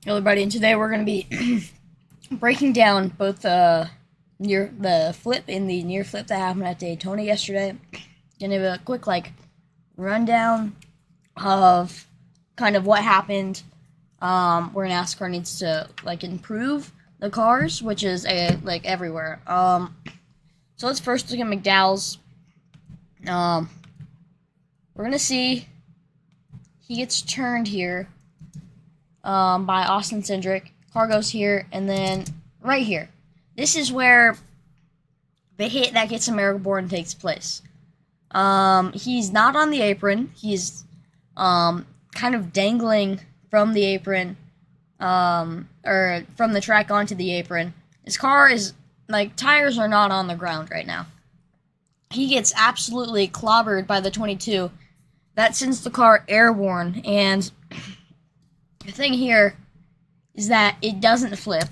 Everybody, and today we're going to be breaking down both the flip and the near flip that happened at Daytona yesterday. Gonna give a quick rundown of kind of what happened, where NASCAR needs to improve the cars, which is everywhere. So let's first look at McDowell's. We're gonna see he gets turned here by Austin Cindric. Car goes here, and then right here. This is where the hit that gets him airborne takes place. He's not on the apron. He's kind of dangling from the apron, or from the track onto the apron. His car is, tires are not on the ground right now. He gets absolutely clobbered by the 22. That sends the car airborne, and the thing here is that it doesn't flip.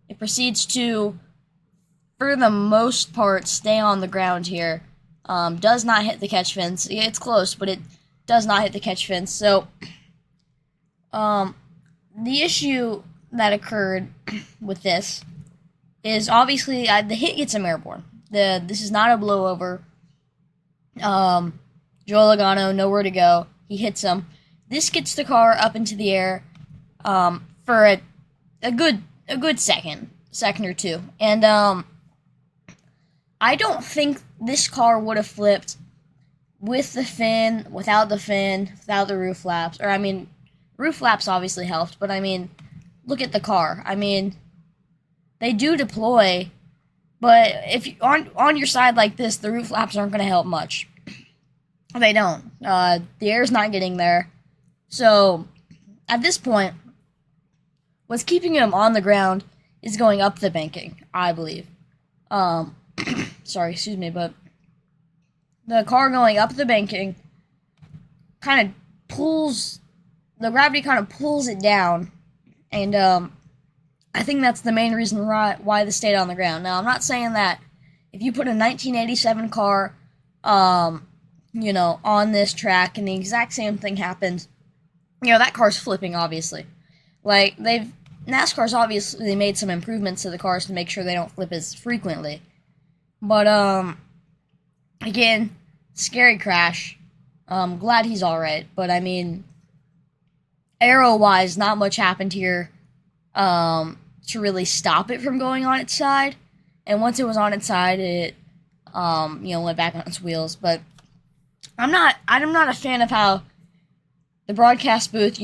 It proceeds to, for the most part, stay on the ground here. Does not hit the catch fence. It's close, but it does not hit the catch fence. So, the issue that occurred with this is obviously the hit gets him airborne. This is not a blowover. Joe Logano, nowhere to go. He hits him. This gets the car up into the air for a good second or two. And I don't think this car would have flipped with the fin, without the roof flaps. Or, roof flaps obviously helped, but look at the car. They do deploy, but if you on your side like this, the roof flaps aren't going to help much. They don't. The air's not getting there. So, at this point, what's keeping him on the ground is going up the banking, I believe. Sorry, excuse me, but the car going up the banking kind of pulls, the gravity kind of pulls it down, and I think that's the main reason why this stayed on the ground. Now, I'm not saying that if you put a 1987 car, on this track and the exact same thing happened, that car's flipping, obviously. NASCAR's obviously made some improvements to the cars to make sure they don't flip as frequently. But, again, scary crash. Glad he's alright, but aero-wise, not much happened here, to really stop it from going on its side. And once it was on its side, it, went back on its wheels. But I'm not a fan of how the broadcast booth,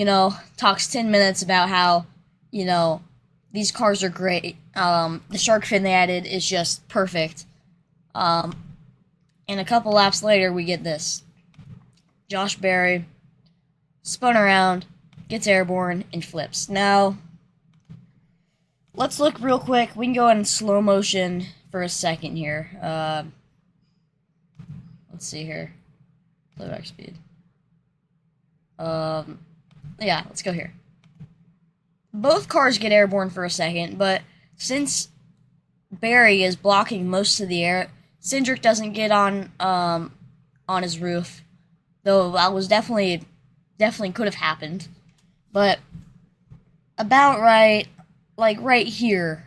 talks 10 minutes about how, these cars are great. The shark fin they added is just perfect. And a couple laps later, we get this. Josh Berry spun around, gets airborne, and flips. Now, let's look real quick. We can go in slow motion for a second here. Let's see here. Playback speed. Yeah, let's go here. Both cars get airborne for a second, but since Barry is blocking most of the air, Cindric doesn't get on his roof, though that was definitely could have happened. But about right here,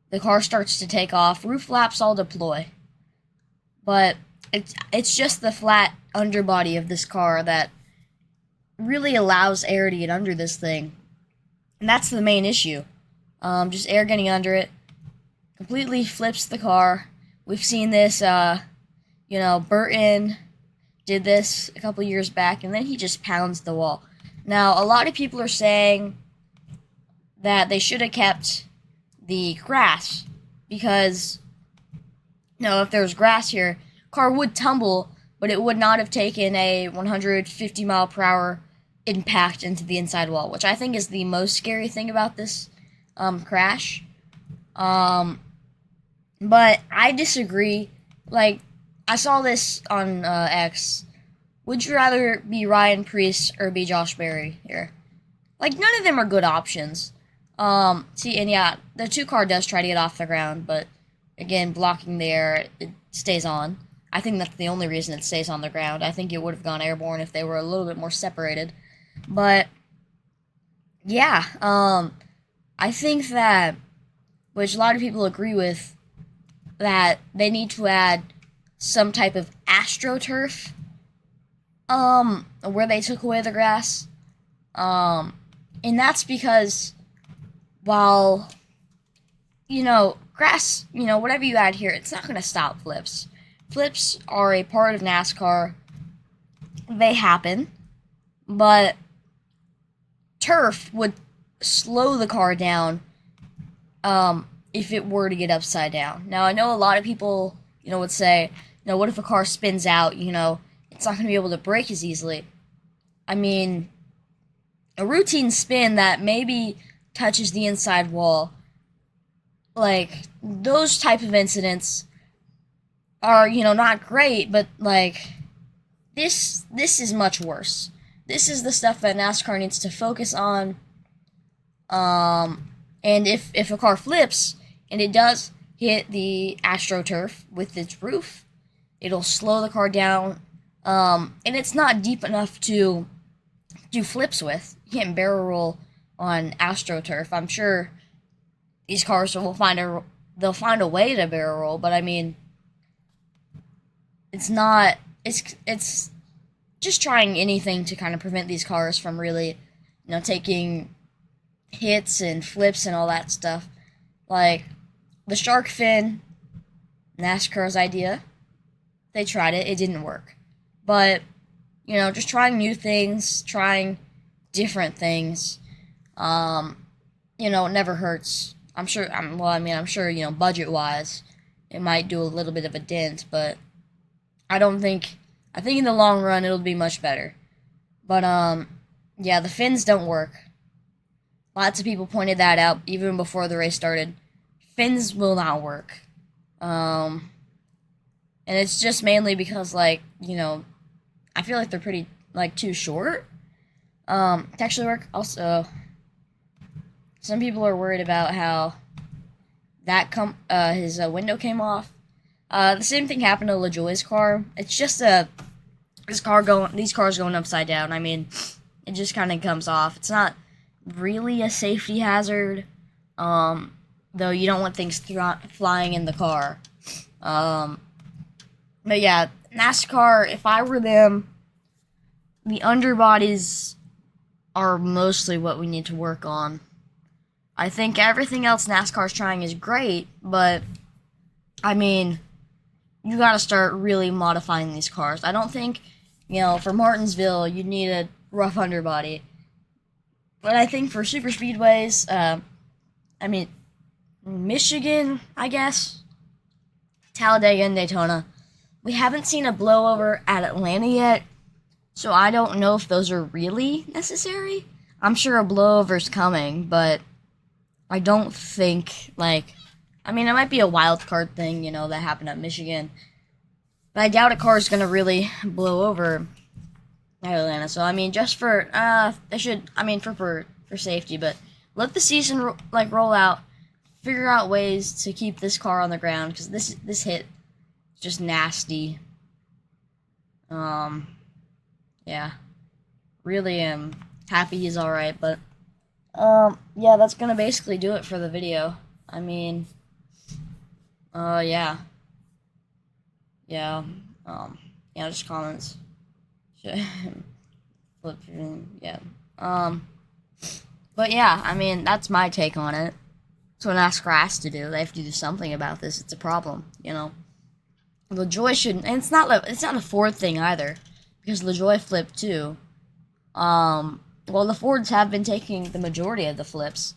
the car starts to take off. Roof flaps all deploy, but it's just the flat underbody of this car that really allows air to get under this thing. And that's the main issue. Just air getting under it. Completely flips the car. We've seen this, Burton did this a couple years back, and then he just pounds the wall. Now, a lot of people are saying that they should have kept the grass, because, if there was grass here, car would tumble, but it would not have taken a 150 mile per hour impact into the inside wall, which I think is the most scary thing about this crash. But I disagree. I saw this on X. Would you rather be Ryan Preece or be Josh Berry here? None of them are good options. The 2-car does try to get off the ground, but again, blocking the air, it stays on. I think that's the only reason it stays on the ground. I think it would have gone airborne if they were a little bit more separated. But yeah, I think that, which a lot of people agree with, that they need to add some type of astroturf, where they took away the grass. And that's because while, grass, whatever you add here, it's not going to stop flips. Flips are a part of NASCAR. They happen, but turf would slow the car down, if it were to get upside down. Now, I know a lot of people, would say, what if a car spins out, it's not going to be able to brake as easily. I mean, a routine spin that maybe touches the inside wall, like, those type of incidents are, not great, but, like, this is much worse. This is the stuff that NASCAR needs to focus on. And if a car flips and it does hit the AstroTurf with its roof, it'll slow the car down. And it's not deep enough to do flips with. You can't barrel roll on AstroTurf. I'm sure these cars they'll find a way to barrel roll, but I mean, it's just trying anything to kind of prevent these cars from really, taking hits and flips and all that stuff. Like the shark fin, NASCAR's idea. They tried it, it didn't work. But, just trying new things, trying different things, it never hurts. I'm sure, I'm sure, budget wise, it might do a little bit of a dent, but I think in the long run it'll be much better. But, yeah, the fins don't work. Lots of people pointed that out even before the race started. Fins will not work. And it's just mainly because, I feel like they're pretty, too short. To actually work. Also, some people are worried about how his window came off. The same thing happened to LaJoie's car. It's just these cars going upside down. I mean, it just kind of comes off. It's not really a safety hazard, though you don't want things flying in the car. But yeah, NASCAR, if I were them, the underbodies are mostly what we need to work on. I think everything else NASCAR's trying is great, but, I mean, you gotta start really modifying these cars. I don't think, for Martinsville, you need a rough underbody. But I think for super speedways, Michigan, I guess, Talladega and Daytona, we haven't seen a blowover at Atlanta yet, so I don't know if those are really necessary. I'm sure a blowover's coming, but I don't think, it might be a wild card thing, that happened at Michigan, but I doubt a car's gonna really blow over Atlanta. So just for for safety, but let the season roll out. Figure out ways to keep this car on the ground, because this hit is just nasty. Yeah, really am happy he's all right, but yeah, that's gonna basically do it for the video. Yeah. Yeah, just comments. Flip, yeah. But yeah, that's my take on it. That's what NASCAR has to do. They have to do something about this. It's a problem, LaJoie shouldn't, and it's not a Ford thing either, because LaJoie flipped too. Well, the Fords have been taking the majority of the flips.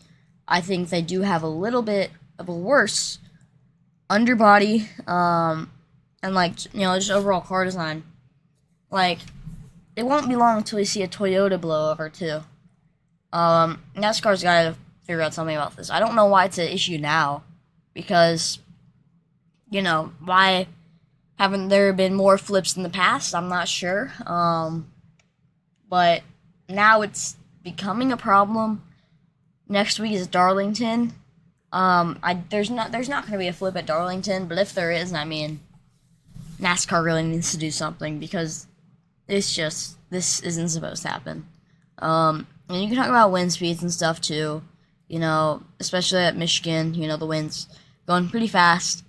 I think they do have a little bit of a worse underbody, and just overall car design. It won't be long until we see a Toyota blow over too. NASCAR's gotta figure out something about this. I don't know why it's an issue now, because, why haven't there been more flips in the past? I'm not sure. But now it's becoming a problem. Next week is Darlington. There's not going to be a flip at Darlington, but if there is, NASCAR really needs to do something, because this isn't supposed to happen. And you can talk about wind speeds and stuff too. Especially at Michigan, the wind's going pretty fast.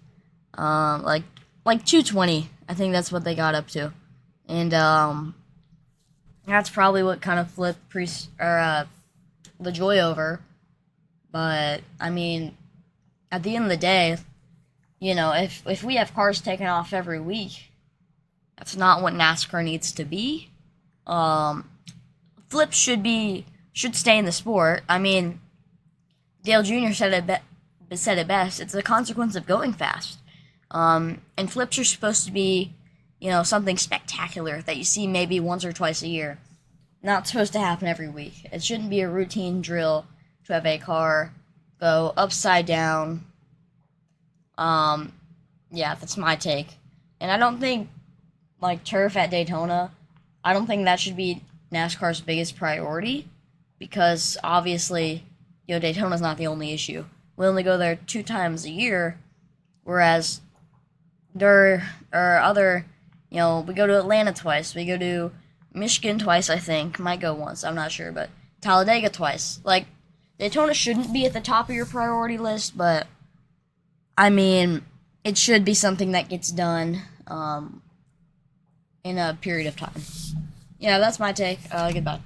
Like 220. I think that's what they got up to. And that's probably what kind of flipped LaJoie over. But I mean, at the end of the day, if we have cars taken off every week, that's not what NASCAR needs to be. Flips should stay in the sport. I mean, Dale Jr. said it best. It's a consequence of going fast. And flips are supposed to be, something spectacular that you see maybe once or twice a year. Not supposed to happen every week. It shouldn't be a routine drill to have a car go upside down. Yeah, that's my take. And I don't think, like, turf at Daytona, I don't think that should be NASCAR's biggest priority, because obviously, Daytona's not the only issue. We only go there 2 times a year, whereas there are other, we go to Atlanta twice, we go to Michigan twice, I think, might go once, I'm not sure, but Talladega twice. Like, Daytona shouldn't be at the top of your priority list, but, I mean, it should be something that gets done, in a period of time. Yeah, that's my take. Goodbye.